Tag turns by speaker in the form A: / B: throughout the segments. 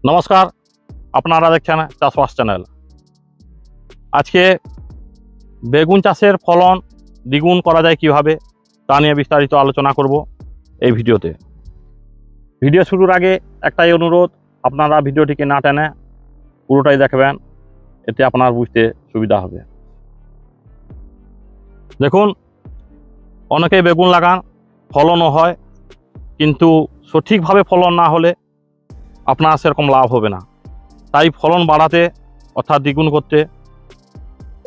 A: নমস্কার, আপনারা দেখছেন চাষবাস চ্যানেল। আজকে বেগুন চাষের ফলন দ্বিগুণ করা যায় কিভাবে তা নিয়ে বিস্তারিত আলোচনা করব এই ভিডিওতে। ভিডিও শুরুর আগে একটাই অনুরোধ, আপনারা ভিডিওটিকে না টেনে পুরোটাই দেখবেন, এতে আপনার বুঝতে সুবিধা হবে। দেখুন, অনেকেই বেগুন লাগান, ফলনও হয়, কিন্তু সঠিকভাবে ফলন না হলে আপনার সেরকম লাভ হবে না। তাই ফলন বাড়াতে অর্থাৎ দ্বিগুণ করতে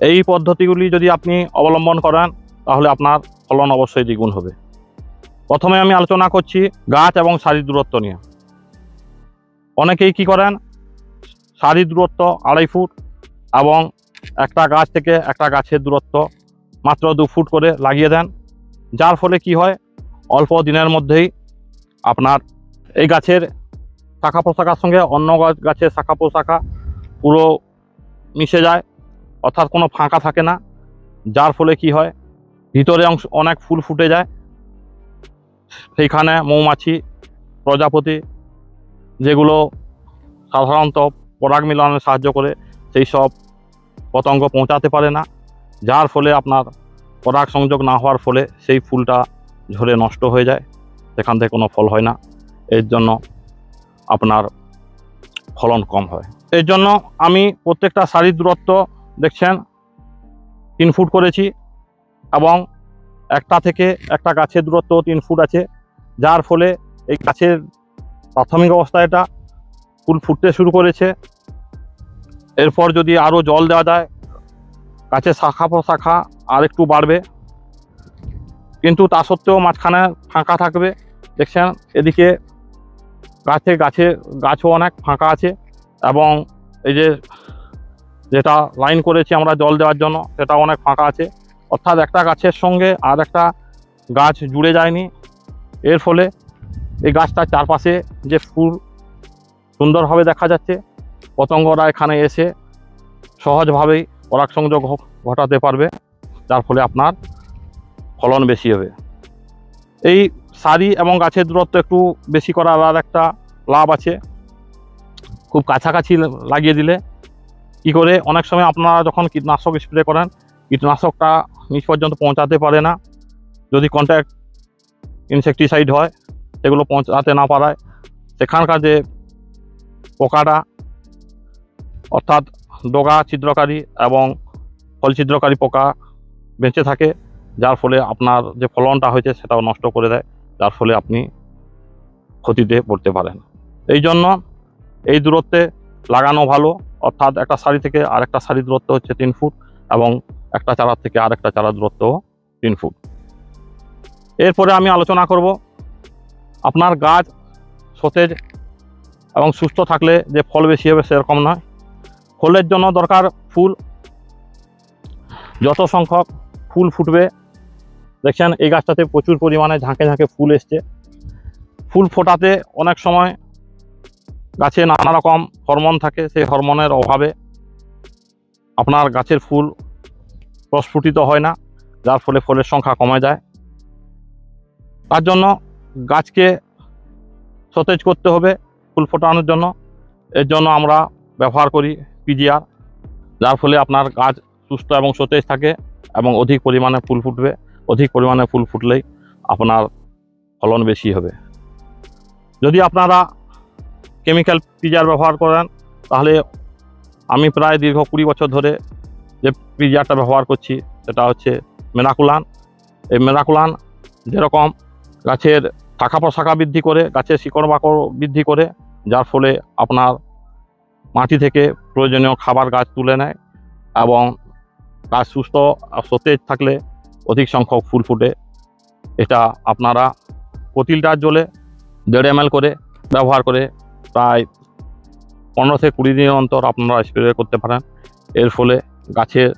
A: এই পদ্ধতিগুলি যদি আপনি অবলম্বন করেন তাহলে আপনার ফলন অবশ্যই দ্বিগুণ হবে। প্রথমে আমি আলোচনা করছি গাছ এবং সারির দূরত্ব নিয়ে। অনেকেই কি করেন, সারির দূরত্ব 2.5 ফুট এবং একটা গাছ থেকে একটা গাছের দূরত্ব মাত্র 2 ফুট করে লাগিয়ে দেন, যার ফলে কি হয়, অল্প দিনের মধ্যেই আপনার এই গাছের শাখা প্রশাখার সঙ্গে অন্য গাছের শাখা প্রশাখা পুরো মিশে যায়, অর্থাৎ কোনো ফাঁকা থাকে না, যার ফলে কি হয়, ভিতরে অংশ অনেক ফুল ফুটে যায়। সেইখানে মৌমাছি প্রজাপতি যেগুলো সাধারণত পরাগ মিলনে সাহায্য করে, সেই সব পতঙ্গ পৌঁছাতে পারে না, যার ফলে আপনার পরাগ সংযোগ না হওয়ার ফলে সেই ফুলটা ঝরে নষ্ট হয়ে যায়, সেখান থেকে কোনো ফল হয় না। এর জন্য আপনার ফলন কম হয়। এর জন্য আমি প্রত্যেকটা সারির দূরত্ব দেখছেন 3 ফুট করেছি এবং একটা থেকে একটা গাছের দূরত্ব 3 ফুট আছে, যার ফলে এই গাছের প্রাথমিক অবস্থায় এটা ফুল ফুটতে শুরু করেছে। এরপর যদি আরও জল দেওয়া যায়, গাছের শাখা প্রশাখা আর একটু বাড়বে, কিন্তু তা সত্ত্বেও মাঝখানে ফাঁকা থাকবে। দেখছেন এদিকে গাছও অনেক ফাঁকা আছে এবং এই যেটা লাইন করেছি আমরা জল দেওয়ার জন্য, সেটা অনেক ফাঁকা আছে, অর্থাৎ একটা গাছের সঙ্গে আর একটা গাছ জুড়ে যায়নি। এর ফলে এই গাছটার চারপাশে যে ফুল সুন্দরভাবে দেখা যাচ্ছে, পতঙ্গরা এখানে এসে সহজভাবেই পরাগ সংযোগ ঘটাতে পারবে, যার ফলে আপনার ফলন বেশি হবে। এই সারি এবং গাছের দূরত্ব একটু বেশি করার আর একটা লাভ আছে। খুব কাছাকাছি লাগিয়ে দিলে কি করে, অনেক সময় আপনারা যখন কীটনাশক স্প্রে করেন, কীটনাশকটা নিচ পর্যন্ত পৌঁছাতে পারে না, যদি কন্ট্যাক্ট ইনসেকটিসাইড হয় সেগুলো পৌঁছাতে না পারায় সেখানকার যে পোকাটা অর্থাৎ ডগা ছিদ্রকারী এবং ফল ছিদ্রকারী পোকা বেঁচে থাকে, যার ফলে আপনার যে ফলনটা হয়েছে সেটাও নষ্ট করে দেয়, যার ফলে আপনি ক্ষতিতে পড়তে পারেন। এই জন্য এই দূরত্বে লাগানো ভালো, অর্থাৎ একটা সারি থেকে আরেকটা সারি দূরত্ব হচ্ছে 3 ফুট এবং একটা চারা থেকে আরেকটা চারা দূরত্ব 3 ফুট। এরপরে আমি আলোচনা করব আপনার গাছ সতেজ এবং সুস্থ থাকলে যে ফল বেশি হবে সেরকম নয়। ফলের জন্য দরকার ফুল, যত সংখ্যক ফুল ফুটবে। দেখছেন এই গাছটাতে প্রচুর পরিমাণে ঝাঁকে ঝাঁকে ফুল এসছে। ফুল ফোটাতে অনেক সময় গাছে নানা রকম হরমোন থাকে, সেই হরমোনের অভাবে আপনার গাছের ফুল প্রস্ফুটিত হয় না, যার ফলে ফলের সংখ্যা কমে যায়। তার জন্য গাছকে সতেজ করতে হবে ফুল ফোটানোর জন্য। এর জন্য আমরা ব্যবহার করি পিজিআর, যার ফলে আপনার গাছ সুস্থ এবং সতেজ থাকে এবং অধিক পরিমাণে ফুল ফুটবে। অধিক পরিমাণে ফুল ফুটলেই আপনার ফলন বেশি হবে। যদি আপনারা কেমিক্যাল পিজিআর ব্যবহার করেন, তাহলে আমি প্রায় দীর্ঘ 20 বছর ধরে যে পিজিআরটা ব্যবহার করছি সেটা হচ্ছে মেনাকুলান। এই মেনাকুলান যেরকম গাছের শাখা প্রশাখা বৃদ্ধি করে, গাছের শিকড় বাকড় বৃদ্ধি করে, যার ফলে আপনার মাটি থেকে প্রয়োজনীয় খাবার গাছ তুলে নেয় এবং গাছ সুস্থ সতেজ থাকলে অধিক সংখ্যক ফুল ফুটে। এটা আপনারা প্রতি লিটার জলে 1.5 ml করে ব্যবহার করে প্রায় 15 থেকে 20 দিন অন্তর আপনারা স্প্রে করতে পারেন। এর ফলে গাছের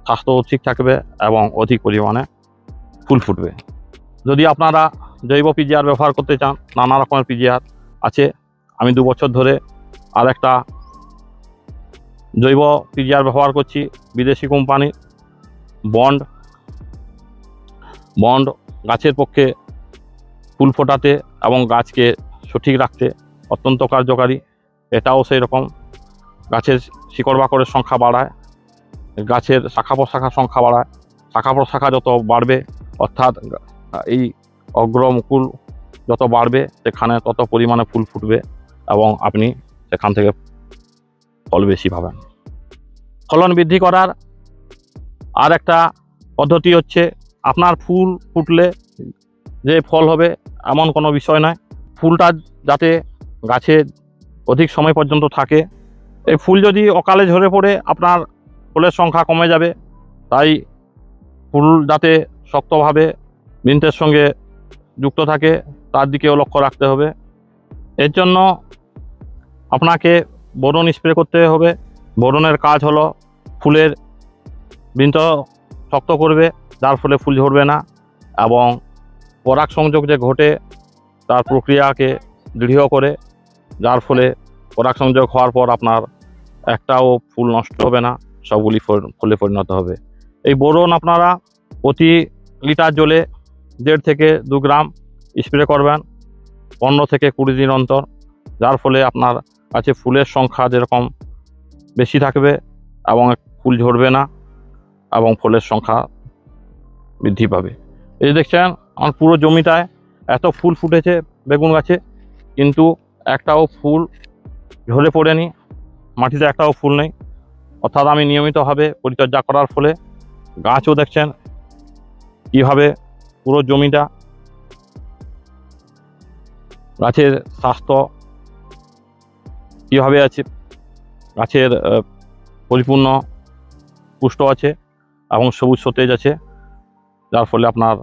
A: স্বাস্থ্য ঠিক থাকবে এবং অধিক পরিমাণে ফুল ফুটবে। যদি আপনারা জৈব পিজিআর ব্যবহার করতে চান, নানা রকমের পিজিআর আছে। আমি 2 বছর ধরে আর একটা জৈব পিজিআর ব্যবহার করছি, বিদেশি কোম্পানি বন্ড গাছের পক্ষে ফুল ফোটাতে এবং গাছকে সঠিক রাখতে অত্যন্ত কার্যকারী। এটাও সেই রকম গাছের শিকড় বাকড়ের সংখ্যা বাড়ায়, গাছের শাখা প্রশাখার সংখ্যা বাড়ায়। শাখা প্রশাখা যত বাড়বে, অর্থাৎ এই অগ্রমুকুল যত বাড়বে, সেখানে তত পরিমাণে ফুল ফুটবে এবং আপনি সেখান থেকে ফল বেশি পাবেন। ফলন বৃদ্ধি করার আর একটা পদ্ধতি হচ্ছে, আপনার ফুল ফুটলে যে ফল হবে এমন কোনো বিষয় নয়। ফুলটা যাতে গাছে অধিক সময় পর্যন্ত থাকে। এই ফুল যদি অকালে ঝরে পড়ে আপনার ফুলের সংখ্যা কমে যাবে। তাই ফুল যাতে শক্তভাবে বৃন্তের সঙ্গে যুক্ত থাকে তার দিকেও লক্ষ্য রাখতে হবে। এর জন্য আপনাকে বোরন স্প্রে করতে হবে। বোরনের কাজ হলো ফুলের বৃন্ত শক্ত করবে, যার ফলে ফুল ঝরবে না, এবং পরাগ সংযোগ যে ঘটে তার প্রক্রিয়াকে দৃঢ় করে, যার ফলে পরাগ সংযোগ হওয়ার পর আপনার একটাও ফুল নষ্ট হবে না, সবগুলি ফুলে পরিণত হবে। এই বোরন আপনারা প্রতি লিটার জলে 1.5 থেকে 2 গ্রাম স্প্রে করবেন 15 থেকে 20 দিন অন্তর, যার ফলে আপনার কাছে ফুলের সংখ্যা যেরকম বেশি থাকবে এবং ফুল ঝরবে না এবং ফলের সংখ্যা বৃদ্ধি পাবে। এই দেখছেন আমার পুরো জমিটায় এত ফুল ফুটেছে বেগুন গাছে, কিন্তু একটাও ফুল ঝরে পড়েনি, মাটিতে একটাও ফুল নেই। অর্থাৎ আমি নিয়মিতভাবে পরিচর্যা করার ফলে গাছও দেখছেন কীভাবে পুরো জমিটা, গাছের স্বাস্থ্য কীভাবে আছে, গাছের পরিপূর্ণ পুষ্ট আছে এবং সবুজ সতেজ আছে, যার ফলে আপনার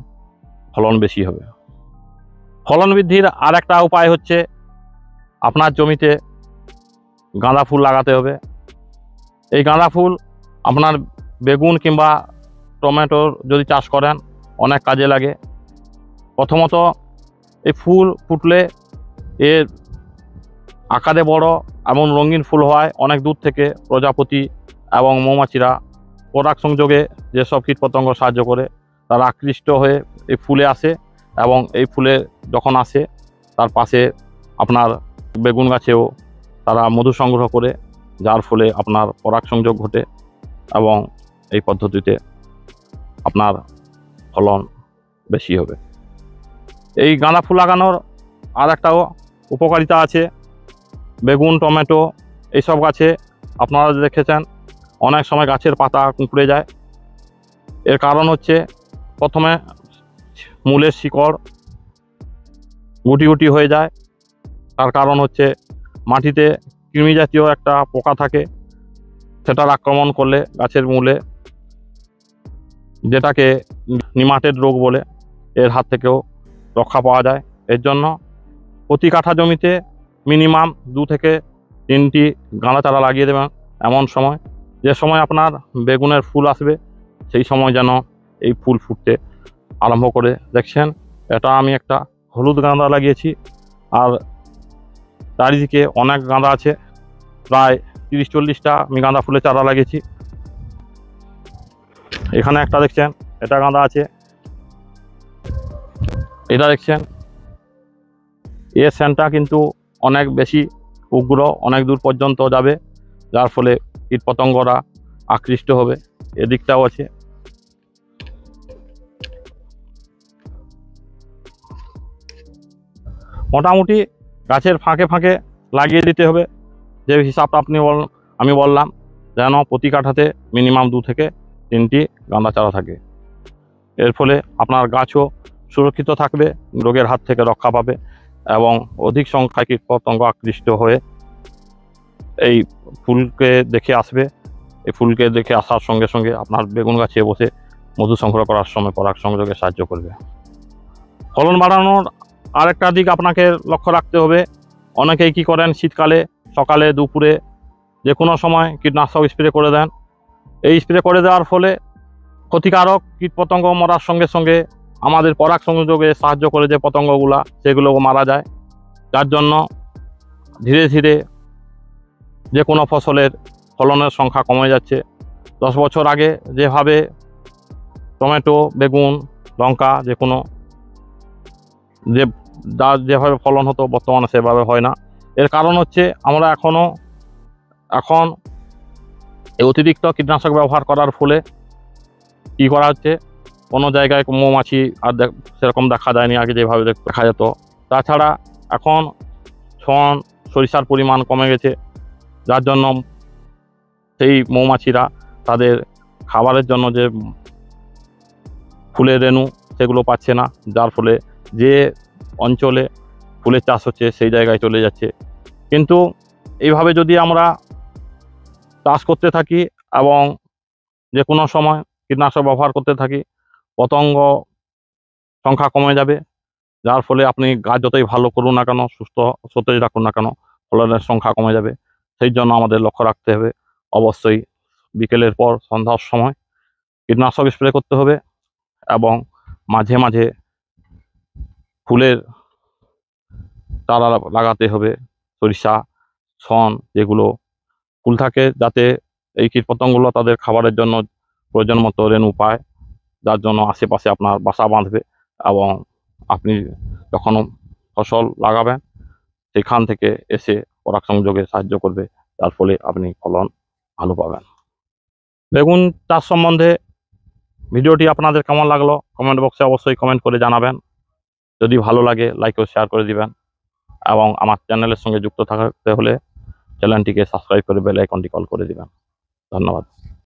A: ফলন বেশি হবে। ফলন বৃদ্ধির আর একটা উপায় হচ্ছে, আপনার জমিতে গাঁদা ফুল লাগাতে হবে। এই গাঁদা ফুল আপনার বেগুন কিংবা টমেটোর যদি চাষ করেন অনেক কাজে লাগে। প্রথমত এই ফুল ফুটলে এর আকারে বড় এমন রঙিন ফুল হয়, অনেক দূর থেকে প্রজাপতি এবং মৌমাছিরা পরাগ সংযোগে যেসব কীটপতঙ্গ সাহায্য করে তারা আকৃষ্ট হয়ে এই ফুলে আসে, এবং এই ফুলে যখন আসে তার পাশে আপনার বেগুন গাছেও তারা মধু সংগ্রহ করে, যার ফলে আপনার পরাগ সংযোগ ঘটে এবং এই পদ্ধতিতে আপনার ফলন বেশি হবে। এই গাঁদা ফুল লাগানোর আর একটাও উপকারিতা আছে। বেগুন টমেটো এইসব গাছে আপনারা দেখেছেন অনেক সময় গাছের পাতা কুঁকড়ে যায়। এর কারণ হচ্ছে, প্রথমে মূলের শিকড় গুটি গুটি হয়ে যায়। তার কারণ হচ্ছে মাটিতে কৃমি জাতীয় একটা পোকা থাকে, সেটার আক্রমণ করলে গাছের মূলে, যেটাকে নিমাটেড রোগ বলে, এর হাত থেকেও রক্ষা পাওয়া যায়। এর জন্য প্রতি কাঠা জমিতে মিনিমাম 2 থেকে 3টি গাঁদা চারা লাগিয়ে দেবেন। এমন সময়, যে সময় আপনার বেগুনের ফুল আসবে সেই সময় যেন এই ফুল ফুটতে আরম্ভ করে। দেখছেন এটা আমি একটা হলুদ গাঁদা লাগিয়েছি, আর চারিদিকে অনেক গাঁদা আছে, প্রায় 30-40টা আমি গাঁদা ফুলের চারা লাগিয়েছি। এখানে একটা দেখছেন, এটা গাঁদা আছে, এটা দেখছেন, এর সেন্টটা কিন্তু অনেক বেশি উগ্র, অনেক দূর পর্যন্ত যাবে, যার ফলে কীটপতঙ্গরা আকৃষ্ট হবে। এদিকটাও আছে। মোটামুটি গাছের ফাঁকে ফাঁকে লাগিয়ে দিতে হবে, যে হিসাবটা আমি বললাম, যেন প্রতি কাঠাতে মিনিমাম 2 থেকে 3টি গাঁদা চারা থাকে। এর ফলে আপনার গাছও সুরক্ষিত থাকবে, রোগের হাত থেকে রক্ষা পাবে, এবং অধিক সংখ্যায় কীটপতঙ্গ আকৃষ্ট হয়ে এই ফুলকে দেখে আসবে। এই ফুলকে দেখে আসার সঙ্গে সঙ্গে আপনার বেগুন গাছে বসে মধু সংগ্রহ করার সময় পরাগ সংযোগে সাহায্য করবে। ফলন বাড়ানোর আরেকটা দিক আপনাকে লক্ষ্য রাখতে হবে। অনেকেই কি করেন, শীতকালে সকালে দুপুরে যে কোনো সময় কীটনাশক স্প্রে করে দেন। এই স্প্রে করে দেওয়ার ফলে ক্ষতিকারক কীটপতঙ্গ মরার সঙ্গে সঙ্গে আমাদের পরাগ সংযোগে সাহায্য করে যে পতঙ্গগুলা, সেগুলোও মারা যায়। যার জন্য ধীরে ধীরে যে কোনো ফসলের ফলনের সংখ্যা কমে যাচ্ছে। 10 বছর আগে যেভাবে টমেটো, বেগুন, লঙ্কা যেভাবে ফলন হতো, বর্তমানে সেভাবে হয় না। এর কারণ হচ্ছে আমরা এখন এই অতিরিক্ত কীটনাশক ব্যবহার করার ফলে কী করা হচ্ছে, কোনো জায়গায় মৌমাছি আর সেরকম দেখা যায়নি আগে যেভাবে দেখা যেত। তাছাড়া এখন ছন সরিষার পরিমাণ কমে গেছে, যার জন্য সেই মৌমাছিরা তাদের খাবারের জন্য যে ফুলের রেণু সেগুলো পাচ্ছে না, যার ফলে যে অঞ্চলে ফুলের চাষ হচ্ছে সেই জায়গায় চলে যাচ্ছে। কিন্তু এইভাবে যদি আমরা চাষ করতে থাকি এবং যে কোনো সময় কীটনাশক ব্যবহার করতে থাকি, পতঙ্গ সংখ্যা কমে যাবে, যার ফলে আপনি গাছ যতই ভালো করুন না কেন, সুস্থ সতেজ রাখুন না কেন, ফলনের সংখ্যা কমে যাবে। সেই জন্য আমাদের লক্ষ্য রাখতে হবে, অবশ্যই বিকেলের পর সন্ধ্যার সময় কীটনাশক স্প্রে করতে হবে এবং মাঝে মাঝে ফুলের চারা লাগাতে হবে, সরিষা ছন যেগুলো ফুল থাকে, যাতে এই কীটপতঙ্গগুলো তাদের খাবারের জন্য প্রয়োজন মতো রেণু পায়, যার জন্য আশেপাশে আপনার বাসা বাঁধবে এবং আপনি যখন ফসল লাগাবেন সেখান থেকে এসে পরাগ সংযোগে সাহায্য করবে, যার ফলে আপনি ফলন ভালো পাবেন। বেগুন চাষ সম্বন্ধে ভিডিওটি আপনাদের কেমন লাগলো কমেন্ট বক্সে অবশ্যই কমেন্ট করে জানাবেন। যদি ভালো লাগে লাইক ও শেয়ার করে দিবেন এবং আমার চ্যানেলের সঙ্গে যুক্ত থাকতে হলে চ্যানেলটিকে সাবস্ক্রাইব করে বেল আইকনটি কল করে দিবেন। ধন্যবাদ।